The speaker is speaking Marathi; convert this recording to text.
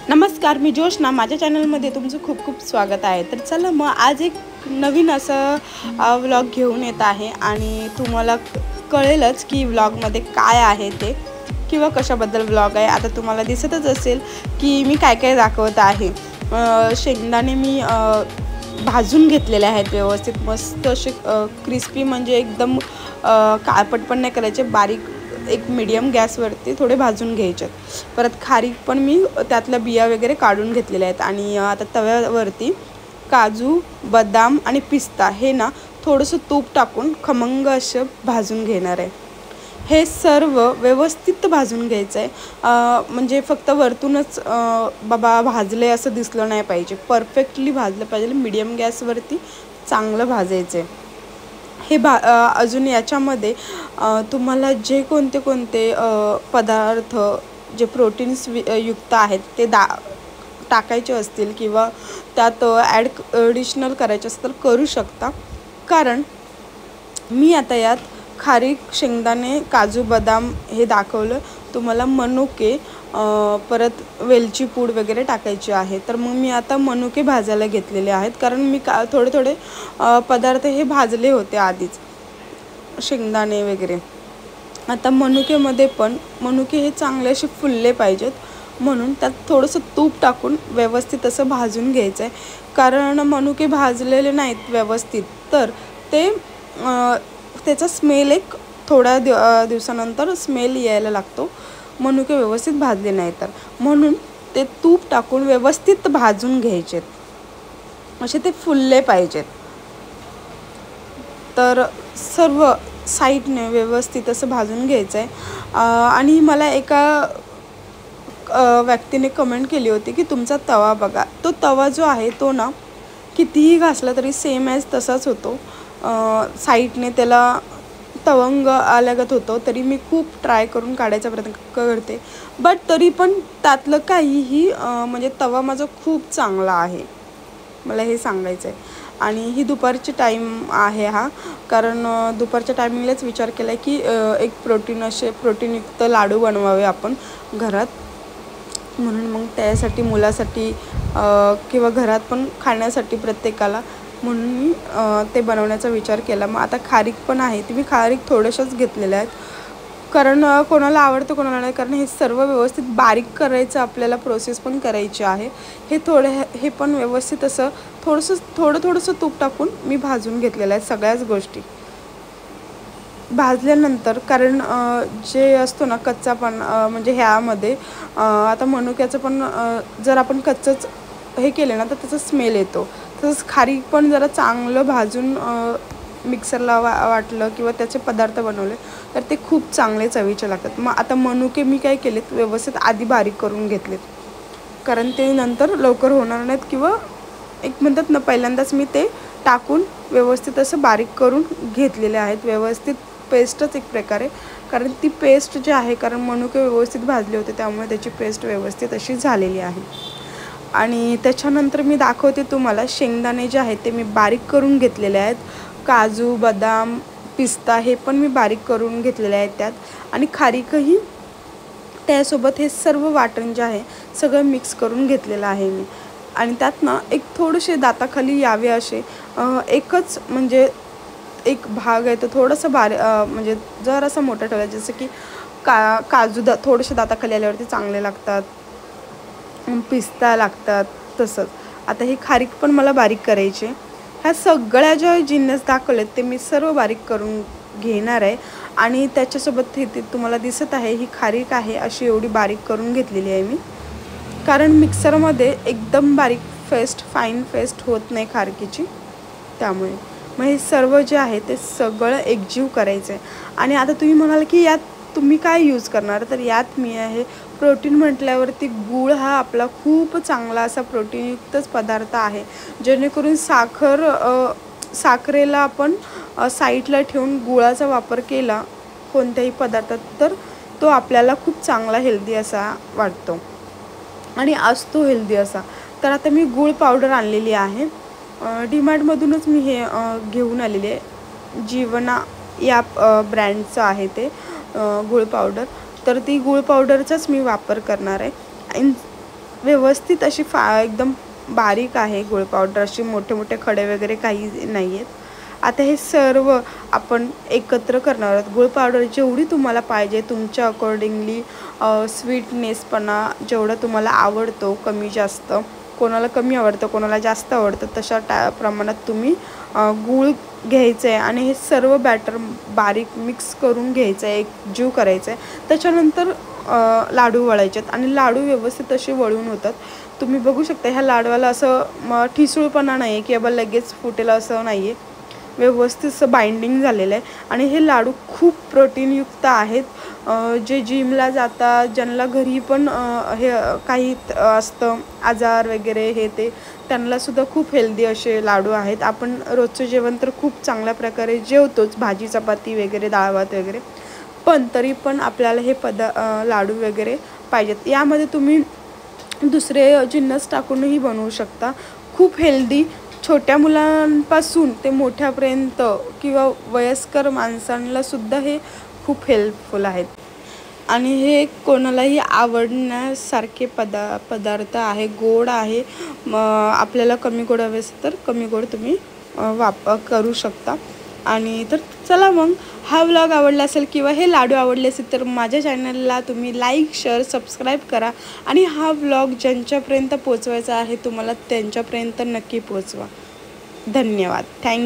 नमस्कार, मी जोशना. माझ्या चॅनलमध्ये तुमचं खूप खूप स्वागत आहे. तर चला मग आज एक नवीन असं व्लॉग घेऊन येत आहे आणि तुम्हाला कळेलच की व्लॉगमध्ये काय आहे ते किंवा कशाबद्दल व्लॉग आहे. आता तुम्हाला दिसतच असेल की मी काय काय दाखवत आहे. शेंगदाणे मी भाजून घेतलेले आहेत व्यवस्थित, मस्त असे क्रिस्पी, म्हणजे एकदम काळपट पण नाही करायचे, बारीक एक मीडियम गॅसवरती थोडे भाजून घ्यायचे. परत खारीक पण मी त्यातल्या बिया वगैरे काढून घेतलेल्या आहेत. आणि आता तव्यावरती काजू, बदाम आणि पिस्ता हे ना थोडंसं तूप टाकून खमंग असं भाजून घेणार आहे. हे सर्व व्यवस्थित भाजून घ्यायचं आहे. म्हणजे फक्त वरतूनच बाबा भाजले असं दिसलं नाही पाहिजे, परफेक्टली भाजलं पाहिजे. मीडियम गॅसवरती चांगलं भाजायचं आहे हे. अजून याच्यामध्ये तुम्हाला जे कोणते पदार्थ जे प्रोटीन्स युक्त आहेत ते टाकायचे असतील किंवा त्यात ॲडिशनल करायचे असतील तर करू शकता. कारण मी आता यात खारीक, शेंगदाणे, काजू, बदाम हे दाखवलं. तुम्हाला मनुके, परत वेलची पूड वगैरे टाकायची आहे. तर मग मी आता मनुके भाजायला घेतलेले आहेत, कारण मी थोडे पदार्थ हे भाजले होते आधीच, शेंगदाणे वगैरे. आता मनुकेमध्ये पण मनुके हे चांगले असे फुलले पाहिजेत, म्हणून त्यात थोडंसं तूप टाकून व्यवस्थित असं भाजून घ्यायचं आहे. कारण मनुके भाजलेले नाहीत व्यवस्थित तर ते त्याचा स्मेल एक थोड्या दिवसानंतर स्मेल यायला लागतो, मनुके व्यवस्थित भाजले नाही तर. म्हणून ते तूप टाकून व्यवस्थित भाजून घ्यायचेत, असे ते फुलले पाहिजेत. तर सर्व साईडने व्यवस्थित असं भाजून घ्यायचं आहे. आणि मला एका व्यक्तीने कमेंट केली होती की तुमचा तवा बघा. तो तवा जो आहे तो ना कितीही घासला तरी सेम ॲज तसाच होतो. साईडने त्याला तवंग आल्यागत होतं. तरी मी खूप ट्राय करून काढायचा प्रयत्न करते, बट तरी पण त्यातलं काहीही म्हणजे तवा माझा खूप चांगला आहे, मला हे सांगायचं आहे. आणि ही दुपारची टाईम आहे हा, कारण दुपारच्या टायमिंगलाच विचार केला आहे की एक प्रोटीनयुक्त लाडू बनवावे आपण घरात. म्हणून मग त्यासाठी मुलासाठी किंवा घरात पण खाण्यासाठी प्रत्येकाला, म्हणून मी ते बनवण्याचा विचार केला. मग आता खारीक पण आहे, ती मी खारीक थोड्याशाच घेतलेल्या आहेत, कारण कोणाला आवडतं कोणाला नाही. कारण हे सर्व व्यवस्थित बारीक करायचं आपल्याला प्रोसेस पण करायची आहे. हे पण व्यवस्थित असं थोडंसं तूप टाकून मी भाजून घेतलेलं आहे सगळ्याच गोष्टी. भाजल्यानंतर कारण जे असतो ना कच्चापण, म्हणजे ह्यामध्ये आता मनुक्याचं पण जर आपण कच्चंच हे केलं ना तर त्याचा स्मेल येतो. तसंच खारीक पण जरा चांगलं भाजून मिक्सरला वाटलं किंवा त्याचे पदार्थ बनवले तर ते खूप चांगले चवीचे लागतात. मग आता मनुके मी काय केलेत, व्यवस्थित आधी बारीक करून घेतलेत, कारण ते नंतर लवकर होणार नाहीत, किंवा एक म्हणतात ना पहिल्यांदाच मी ते टाकून व्यवस्थित असं बारीक करून घेतलेले आहेत. व्यवस्थित पेस्टच एक प्रकारे, कारण ती पेस्ट जी आहे, कारण मनुके व्यवस्थित भाजले होते त्यामुळे त्याची पेस्ट व्यवस्थित अशी झालेली आहे. आणि त्याच्यानंतर मी दाखवते तुम्हाला शेंगदाणे जे आहेत ते मी बारीक करून घेतलेले आहेत. काजू, बदाम, पिस्ता हे पण मी बारीक करून घेतलेले आहेत त्यात. आणि खारीकही त्यासोबत हे सर्व वाटण जे आहे सगळं मिक्स करून घेतलेलं आहे मी. आणि त्यात ना एक थोडेसे दाताखाली यावे असे एकच म्हणजे एक भाग आहे तो थोडंसं म्हणजे जरासा मोठा ठेवायचा, जसं की काजू थोडेसे दाताखाली आल्यावरती चांगले लागतात, पिस्ता लागतात तसंच. आता ही खारीक पण मला बारीक करायची. ह्या सगळ्या ज्या जिन्नस दाखवलेत ते मी सर्व बारीक करून घेणार आहे. आणि त्याच्यासोबत ते तुम्हाला दिसत आहे ही खारीक आहे, अशी एवढी बारीक करून घेतलेली आहे मी. कारण मिक्सरमध्ये एकदम बारीक फाईन पेस्ट होत नाही खारकीची, त्यामुळे. मग हे सर्व जे आहे ते सगळं एकजीव करायचं आहे. आणि आता तुम्ही म्हणाल की यात तुम्ही काय यूज करणार, तर यात मी आहे प्रोटीन म्हटल्यावरती गूळ हा आपला खूप चांगला असा प्रोटीनयुक्तच पदार्थ आहे. जेणेकरून साखरेला आपण साईडला ठेवून गुळाचा वापर केला कोणत्याही पदार्थात तर तो आपल्याला खूप चांगला हेल्दी असा वाटतो आणि असतो हेल्दी असा. तर आता मी गूळ पावडर आणलेली आहे, डीमार्टमधूनच मी हे घेऊन आलेली आहे. जीवना या ब्रँडचं आहे ते गूळ पावडर. तर ती गूळ पावडरचाच मी वापर करणार आहे. व्यवस्थित अशी एकदम बारीक आहे गुळ पावडर, अशी मोठे मोठे खडे वगैरे काही नाही आहेत. आता हे सर्व आपण एकत्र करणार आहोत. गुळ पावडर जेवढी तुम्हाला पाहिजे तुमच्या अकॉर्डिंगली, स्वीटनेसपणा जेवढा तुम्हाला आवडतो, कमी जास्त, कोणाला कमी आवडतं कोणाला जास्त आवडतं तशा प्रमाणात तुम्ही गूळ घ्यायचं आहे आणि हे सर्व बॅटर बारीक मिक्स करून घ्यायचं आहे, एकजीव करायचं आहे. त्याच्यानंतर लाडू वळायचे आहेत आणि लाडू व्यवस्थित असे वळून होतात. तुम्ही बघू शकता ह्या लाडवाला असं ठिसूळपणा नाही आहे की बाबा लगेच फुटेल असं नाही आहे, व्यवस्थित असं बाइंडिंग झालेलं आहे. आणि हे लाडू खूप प्रोटीनयुक्त आहेत. जे जिमला जातात, ज्यांना घरी पण हे काही असतं आजार वगैरे हे ते, त्यांनासुद्धा खूप हेल्दी असे लाडू आहेत. आपण रोजचं जेवण तर खूप चांगल्या प्रकारे जेवतोच, भाजी चपाती वगैरे, डाळ भात वगैरे, पण तरी पण आपल्याला हे लाडू वगैरे पाहिजेत. यामध्ये तुम्ही दुसरे जिन्नस टाकूनही बनवू शकता. खूप हेल्दी, छोट्या मुलांपासून ते मोठ्यापर्यंत किंवा वयस्कर माणसांनासुद्धा हे खूप हेल्पफुल आहेत. आणि हे कोणालाही आवडण्यासारखे पदार्थ आहे. गोड आहे, आपल्याला कमी गोड हवे असेल तर कमी गोड तुम्ही करू शकता. आणि तर चला मग, हा व्लॉग आवडला असेल किंवा हे लाडू आवडले असेल तर माझ्या चॅनलला तुम्ही लाईक, शेअर, सबस्क्राईब करा. आणि हा व्लॉग ज्यांच्यापर्यंत पोचवायचा आहे तुम्हाला त्यांच्यापर्यंत नक्की पोचवा. धन्यवाद. थँक्यू.